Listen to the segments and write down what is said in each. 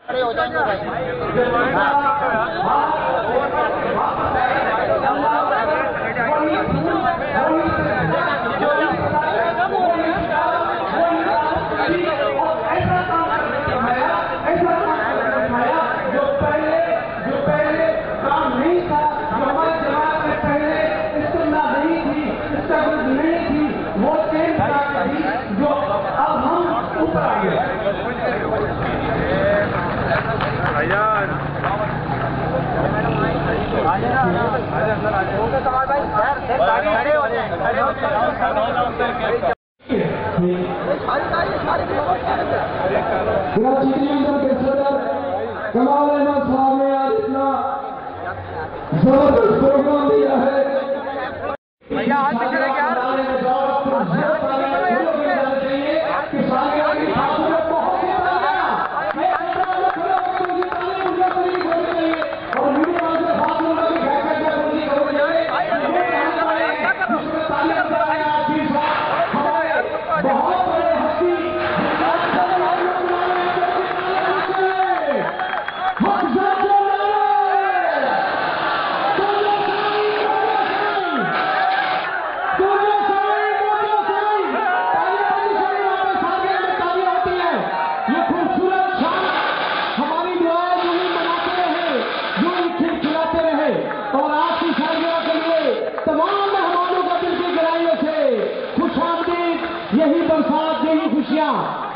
खड़े हो जाएंगे भाई। कमाल अहमद साहब ने आज इतना जबरदस्त प्रोग्राम दिया है। भैया आज पिछड़े क्या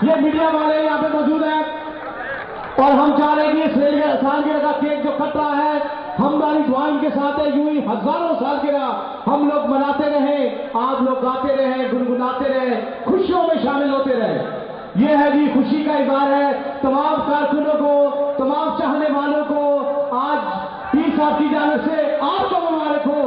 ये मीडिया वाले यहाँ पे मौजूद हैं और हम चाह रहे हैं कि सालगिरह का केक जो कट रहा है हमारी दुआ इनके साथ है। यूं ही हजारों सालगिरह हम लोग मनाते रहे, आप लोग गाते रहे, गुनगुनाते रहे, खुशियों में शामिल होते रहे। ये है जी खुशी का इजहार है तमाम कारकुनों को, तमाम चाहने वालों को। आज पीर साहब की जानिब से आपको मुबारक हो।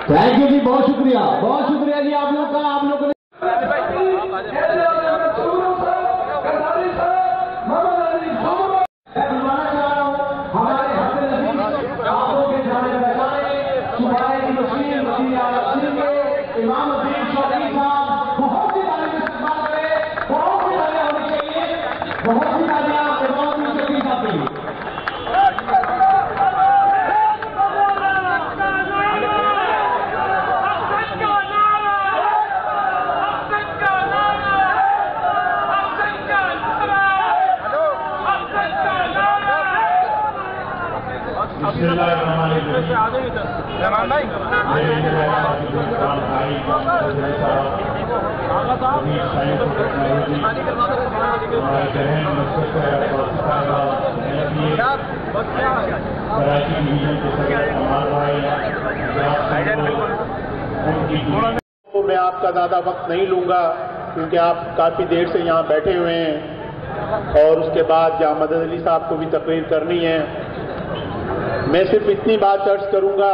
थैंक यू जी, बहुत शुक्रिया जी आप लोग का। आप लोगों ने इमाम अजीम चौधरी साहब बहुत सी तालियां इस्तेमाल करें, बहुत सी तालियां होनी चाहिए, बहुत सी तालियां इमाम अजीम चौधरी साहब के लिए। मैं आपका ज़्यादा वक्त नहीं लूँगा क्योंकि आप काफ़ी देर से यहाँ बैठे हुए हैं और उसके बाद जहाँ मदद अली साहब को भी तकरीर करनी है। मैं सिर्फ इतनी बात अर्ज करूँगा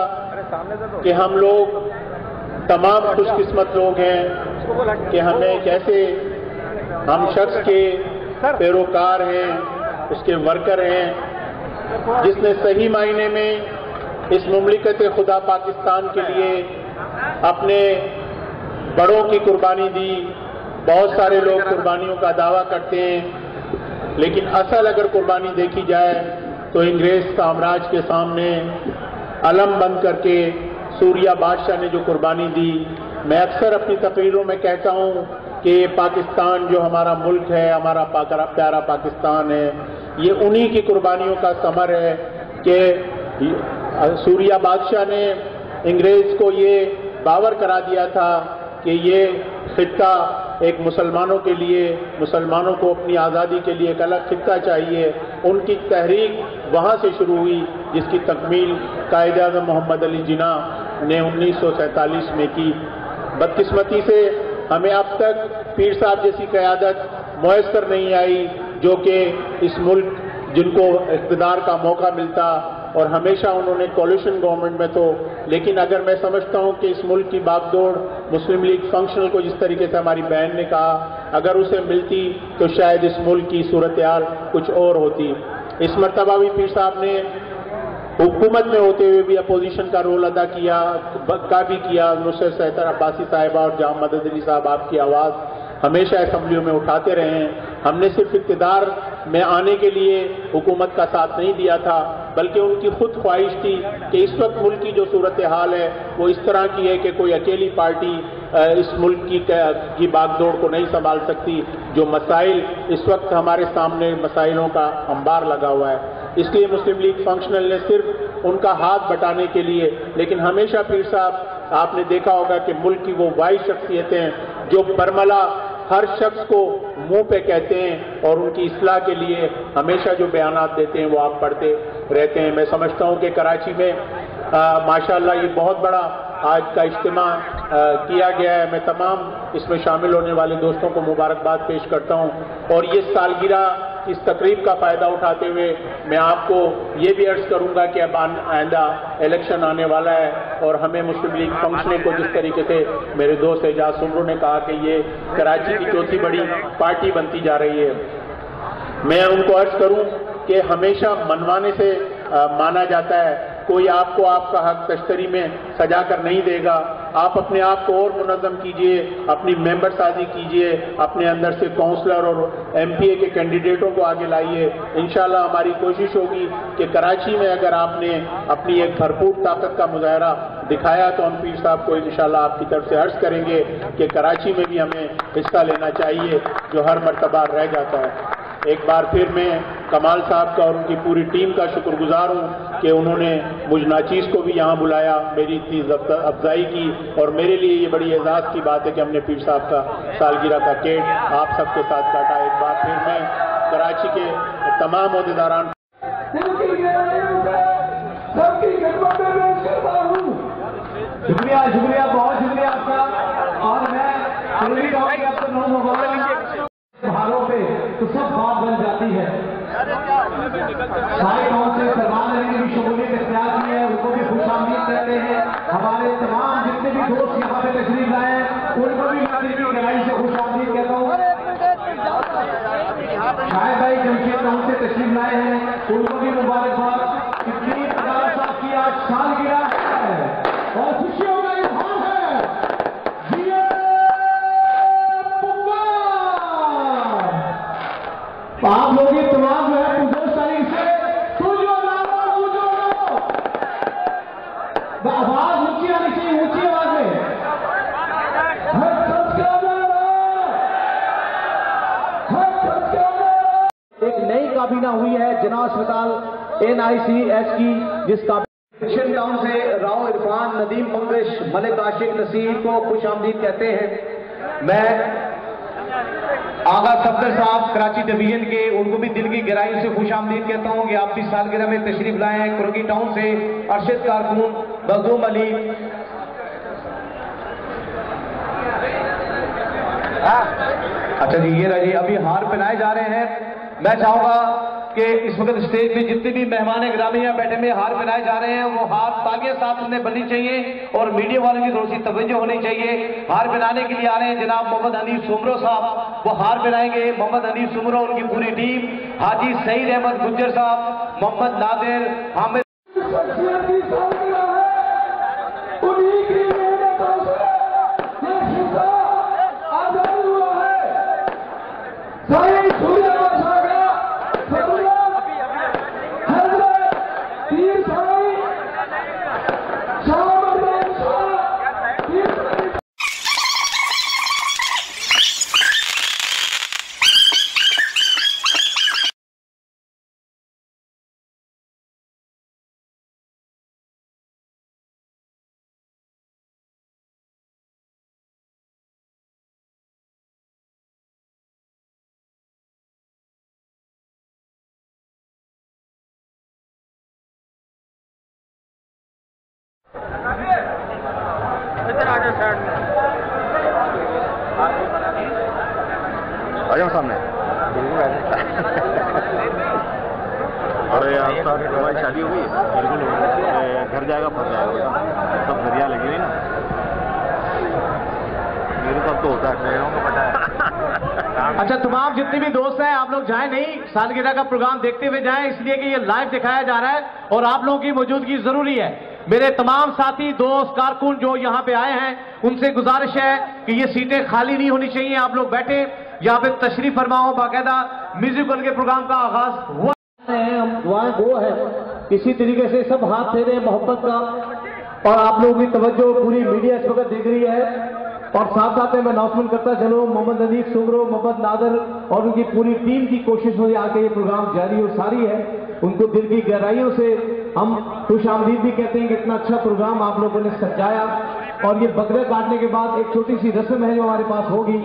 कि हम लोग तमाम खुशकिस्मत लोग हैं कि हमें कैसे हम शख्स के पैरोकार हैं, उसके वर्कर हैं, जिसने सही मायने में इस मुमलिकत खुदा पाकिस्तान के लिए अपने बड़ों की कुर्बानी दी। बहुत सारे लोग कुर्बानियों का दावा करते हैं, लेकिन असल अगर कुर्बानी देखी जाए तो अंग्रेज साम्राज्य के सामने अलम बंद करके सूरिया बादशाह ने जो कुर्बानी दी। मैं अक्सर अपनी तकरीरों में कहता हूँ कि पाकिस्तान जो हमारा मुल्क है, हमारा प्यारा पाकिस्तान है, ये उन्हीं की कुर्बानियों का समर है कि सूरिया बादशाह ने अंग्रेज को ये बावर करा दिया था कि ये खित्ता एक मुसलमानों के लिए, मुसलमानों को अपनी आज़ादी के लिए एक अलग खित्ता चाहिए। उनकी तहरीक वहाँ से शुरू हुई जिसकी तकमील कायद-ए-आज़म मोहम्मद अली जिन्ना ने 1947 में की। बदकिस्मती से हमें अब तक पीर साहब जैसी क़यादत मुयस्सर नहीं आई जो कि इस मुल्क जिनको इक़्तिदार का मौका मिलता, और हमेशा उन्होंने कोलिशन गवर्नमेंट में तो, लेकिन अगर मैं समझता हूँ कि इस मुल्क की बागडोर मुस्लिम लीग फंक्शनल को जिस तरीके से हमारी बहन ने कहा, अगर उसे मिलती तो शायद इस मुल्क की सूरत हाल कुछ और होती। इस मरतबा भी पीर साहब ने हुकूमत में होते हुए भी अपोजिशन का रोल अदा किया, काफ़ी किया। नुसरत सहतर अब्बासी साहिबा और जाम मदद अली साहब आपकी आवाज़ हमेशा असम्बलियों में उठाते रहे हैं। हमने सिर्फ इक़्तिदार में आने के लिए हुकूमत का साथ नहीं दिया था, बल्कि उनकी खुद ख्वाहिश थी कि इस वक्त मुल्क की जो सूरत हाल है वो इस तरह की है कि कोई अकेली पार्टी इस मुल्क की बागडोर को नहीं संभाल सकती। जो मसाइल इस वक्त हमारे सामने मसाइलों का अंबार लगा हुआ है, इसलिए मुस्लिम लीग फंक्शनल ने सिर्फ उनका हाथ बटाने के लिए, लेकिन हमेशा पीर साहब आपने देखा होगा कि मुल्क की वो वाइज शख्सियतें जो बरमला हर शख्स को मुंह पे कहते हैं और उनकी इस्लाह के लिए हमेशा जो बयानात देते हैं वो आप पढ़ते रहते हैं। मैं समझता हूं कि कराची में माशाअल्लाह ये बहुत बड़ा आज का इज्तिमा किया गया है। मैं तमाम इसमें शामिल होने वाले दोस्तों को मुबारकबाद पेश करता हूं और ये सालगिरह इस तकरीब का फ़ायदा उठाते हुए मैं आपको ये भी अर्ज़ करूंगा कि अब आइंदा इलेक्शन आने वाला है और हमें मुस्लिम लीग फंक्शनल को जिस तरीके से मेरे दोस्त एजाज सुमरू ने कहा कि ये कराची की चौथी बड़ी पार्टी बनती जा रही है, मैं उनको अर्ज़ करूं कि हमेशा मनवाने से माना जाता है। कोई आपको आपका हक तश्तरी में सजा कर नहीं देगा। आप अपने आप को और मुनज़्ज़म कीजिए, अपनी मेंबर साजी कीजिए, अपने अंदर से काउंसलर और MPA के कैंडिडेटों को आगे लाइए। इंशाअल्लाह हमारी कोशिश होगी कि कराची में अगर आपने अपनी एक भरपूर ताकत का मुजाहरा दिखाया तो हम पीर साहब को इंशाअल्लाह आपकी तरफ से अर्ज़ करेंगे कि कराची में भी हमें हिस्सा लेना चाहिए जो हर मरतबा रह जाता है। एक बार फिर मैं कमाल साहब का और उनकी पूरी टीम का शुक्रगुजार हूँ कि उन्होंने मुझ नाचीज़ को भी यहाँ बुलाया, मेरी इतनी अफजाई की, और मेरे लिए ये बड़ी एजाज़ की बात है कि हमने पीर साहब का सालगिरह का केक आप सबके साथ काटा। एक बार फिर मैं कराची के तमाम अहदेदारान शुक्रिया शुक्रिया बहुत शुक्रिया आपका। और मैं पहाड़ों पे तो सब बात बन जाती है। सारे गांव से सलमान अली ने भी शमूलियत इख्तियार की है, उनको भी खुशामदीद कहते हैं। हमारे तमाम जितने भी दोस्त यहाँ पे तशरीफ लाए हैं उनको भी मैं गहराई से खुशामदीद कहता हूँ। शायद भाई जमशेद टाउन से तशरीफ लाए हैं, उनको भी मुबारकबाद। इतनी साहब की आज सालगिरह है और खुशियों का इज़हार है। आप लोग ये तमाम जो है पुजोश तारीख से आवाज ऊंची आनी चाहिए, ऊंची आवाज में। एक नई काबीना हुई है जना अस्पताल NICS की, जिसका टाउन से राव इरफान, नदीम मंगश, मलिक आशिक नसीर को खुश आमदीद कहते हैं। मैं आगा सफदर साहब कराची डिवीजन के, उनको भी दिल की गहराई से खुश आमदीद कहता हूं कि आप भी सालगिरह में तशरीफ लाए हैं। कुरगी टाउन से अरशद कारकुन, मखदूम अली, अच्छा जी ये रही, अभी हार पहनाए जा रहे हैं। मैं चाहूंगा कि इस वक्त स्टेज पे जितने भी मेहमान गिरामी यहाँ बैठे में हार पहनाए जा रहे हैं वो हार तालियां साथ उन्हें बननी चाहिए और मीडिया वालों की थोड़ी सी तवज्जो होनी चाहिए। हार पहनाने के लिए आ रहे हैं जनाब मोहम्मद हनीफ सुमरो साहब, वो हार पहनाएंगे। मोहम्मद हनीफ सुमरो, उनकी पूरी टीम, हाजी सईद अहमद गुज्जर साहब, मोहम्मद नादिर, हामिद। आ जाओ सामने। अरे यार हमारी शादी हो गई, घर जाएगा फंस जाएगा, सब जरिया लगी हुई ना। मेरे साथ तो होता है, पता है। अच्छा, तमाम जितने भी दोस्त हैं आप लोग जाएं नहीं, सालगिरह का प्रोग्राम देखते हुए जाएं, इसलिए कि ये लाइव दिखाया जा रहा है और आप लोगों की मौजूदगी जरूरी है। मेरे तमाम साथी दोस्त कारकुन जो यहाँ पे आए हैं उनसे गुजारिश है कि ये सीटें खाली नहीं होनी चाहिए, आप लोग बैठे यहाँ पे तशरीफ फरमाओ। बाकायदा म्यूजिकल के प्रोग्राम का आगाज हुआ है, हम दुआएं वो है, इसी तरीके से सब हाथ दे रहे हैं मोहब्बत का, और आप लोगों की तवज्जो पूरी मीडिया इस वक्त देख रही है। और साथ साथ में मैं अनाउंसमेंट करता चलूं, मोहम्मद नजीब सुमरो, मोहम्मद नादर और उनकी पूरी टीम की कोशिश हो आके ये प्रोग्राम जारी और सारी है, उनको दिल की गहराइयों से हम खुश आमदीद भी कहते हैं कि इतना अच्छा प्रोग्राम आप लोगों ने सजाया। और ये बकरे काटने के बाद एक छोटी सी रस्म है जो हमारे पास होगी।